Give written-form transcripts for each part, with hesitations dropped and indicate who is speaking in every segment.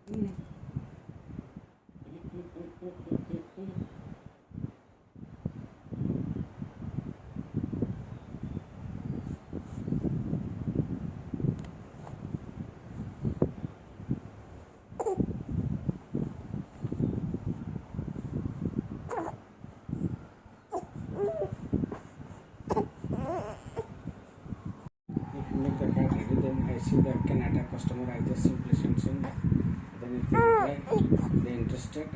Speaker 1: Make the card ready, then I see the Canada customer, I just simply send, then it will reply, they interested.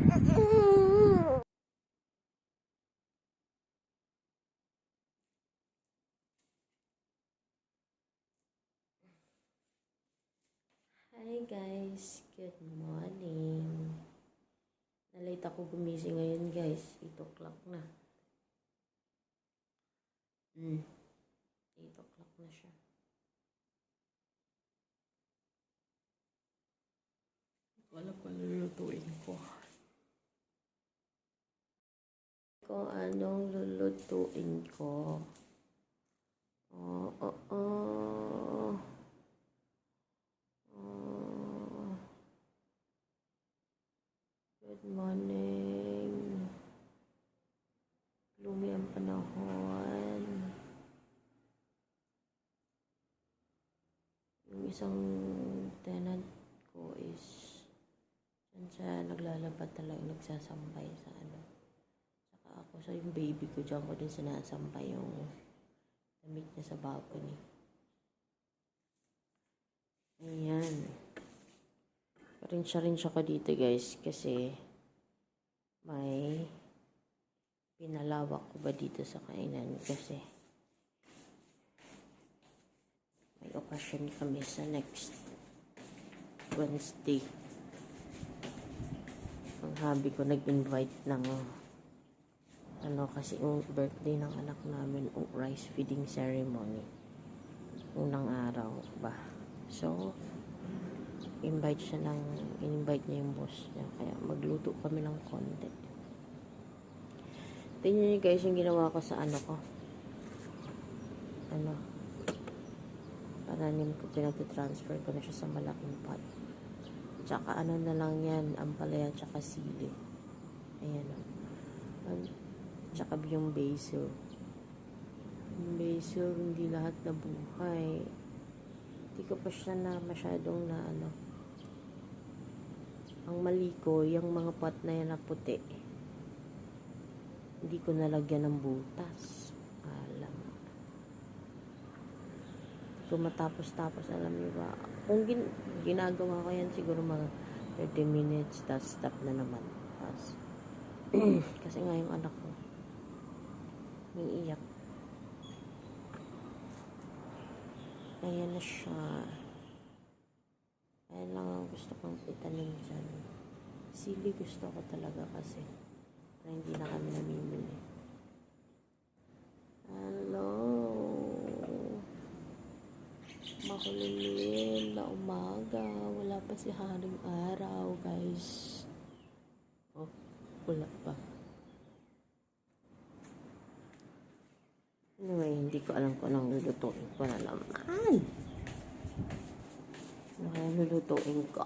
Speaker 2: Hi guys, good morning. Nalate ako gumising ngayon guys, 8 o'clock na. 8 o'clock na siya. Wala pa lulutuin ko. Kung anong lulutuin ko. Good morning. Gloomy ang panahon. Yung isang tenant ko is dyan siya naglalabad talaga, nagsasampay sa ano. Saka ako sa yung baby ko, dyan ko din sinasampay yung damit niya sa balcony. Ayan. Rin siya ko dito guys kasi may pinalawak ko ba dito sa kainan kasi may okasyon kami sa next Wednesday. Ang hubby ko nag-invite ng ano kasi yung birthday ng anak namin, rice feeding ceremony. Unang araw ba. So, invite niya yung boss niya. Kaya magluto kami ng konti. Tingnan niyo guys yung ginawa ko sa ano ko. Pananim ko, pinag-transfer ko na siya sa malaking pot. Tsaka ano na lang yan, ampalaya tsaka sili. Ayan o. Tsaka yung basil. Yung basil, hindi lahat na buhay. Hindi ko pa siya na masyadong na ano. Ang mali ko, yung mga pot na yan na puti. Hindi ko nalagyan ng butas. Alam. Kung matapos-tapos, alam niyo ba, kung ginagawa ko yan, siguro mga 30 minutes, tapos stop na naman. Tapos, kasi nga yung anak ko, may iyak. Ayan na siya. Ayan lang ang gusto kong itanim dyan. Sili gusto ko talaga kasi para hindi na kami namimili. Hello. Makulimlim na umaga. Wala pa si haring araw, guys. Oh, wala pa. Anyway, hindi ko alam kung anong lulutuin ko na naman. Ano kaya lulutuin ko?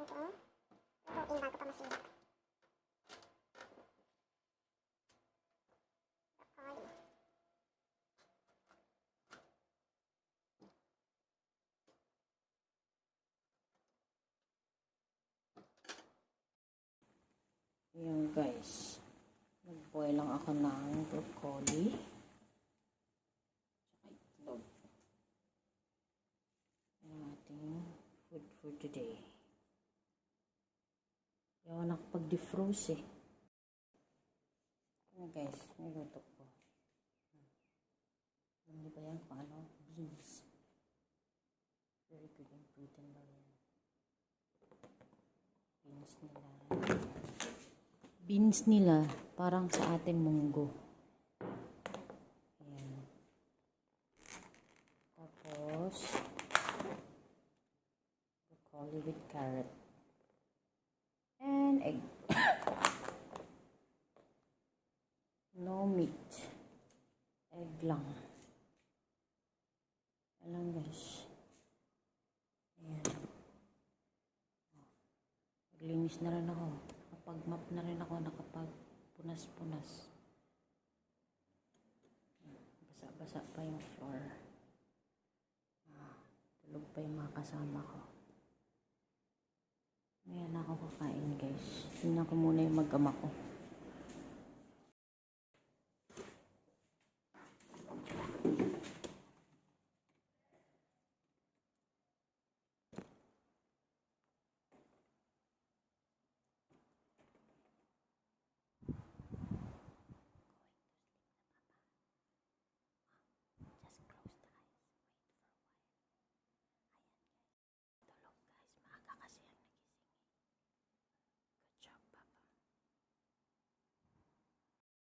Speaker 3: Lutuin bago pa masira. Broccoli.
Speaker 2: Ayan guys. Nag-boil lang ako ng broccoli. Tsaka itlog. Ang ating food for today. Hindi ako nakapag-defrost eh. Ayan guys, niluto ko. Alam niyo ba yan kung ano? Beans. Very good and protein daw yan. Beans nila parang sa ating munggo. Ayan. Tapos broccoli with carrot and egg. No meat, egg lang. Alam guys. Ayan. Naglinis na rin ako. Nakapag-map na rin ako. Nakapag-punas-punas. Basa-basa pa yung floor. Tulog pa yung mga kasama ko. Ngayon ako kakain guys. Tingnan ko muna yung mag-ama ko.